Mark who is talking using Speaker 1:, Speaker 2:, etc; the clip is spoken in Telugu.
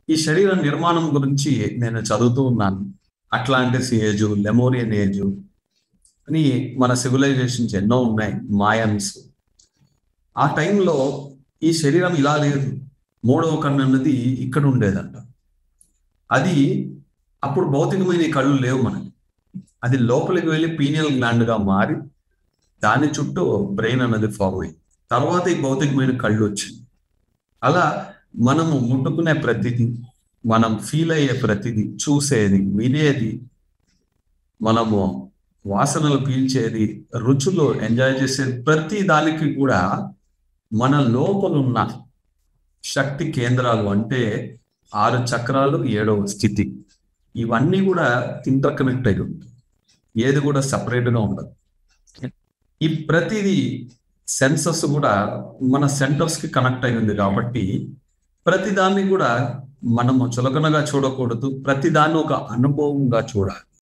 Speaker 1: ఈ శరీర నిర్మాణం గురించి నేను చదువుతూ ఉన్నాను. అట్లాంటిస్ ఏజ్, లెమోరియన్ ఏజ్ అని మన సివిలైజేషన్స్ ఎన్నో ఉన్నాయి. మాయన్స్. ఆ టైంలో ఈ శరీరం ఇలా లేదు. మూడవ కన్ను అన్నది ఇక్కడ ఉండేదంట. అది అప్పుడు భౌతికమైన ఈ కళ్ళు లేవు మనకి. అది లోపలికి వెళ్ళి పీనియల్ గ్లాండ్ గా మారి దాని చుట్టూ బ్రెయిన్ అన్నది ఫామ్ అయింది. తర్వాత ఈ భౌతికమైన కళ్ళు వచ్చింది. అలా మనము ముట్టుకునే ప్రతిదీ, మనం ఫీల్ అయ్యే ప్రతిదీ, చూసేది, వినేది, మనము వాసనలు పీల్చేది, రుచులు ఎంజాయ్ చేసేది, ప్రతి దానికి కూడా మన లోపలున్న శక్తి కేంద్రాలు అంటే 6 చక్రాలు, 7వ స్థితి, ఇవన్నీ కూడా ఇంటర్ కనెక్ట్ అయి ఉంటుంది. ఏది కూడా separate గా ఉండదు. ఈ ప్రతిదీ సెన్సెస్ కూడా మన సెంటర్స్ కి కనెక్ట్ అయి ఉంది కాబట్టి ప్రతి దాన్ని కూడా మనము చులకనగా చూడకూడదు. ప్రతి దాన్ని ఒక అనుభవంగా చూడాలి.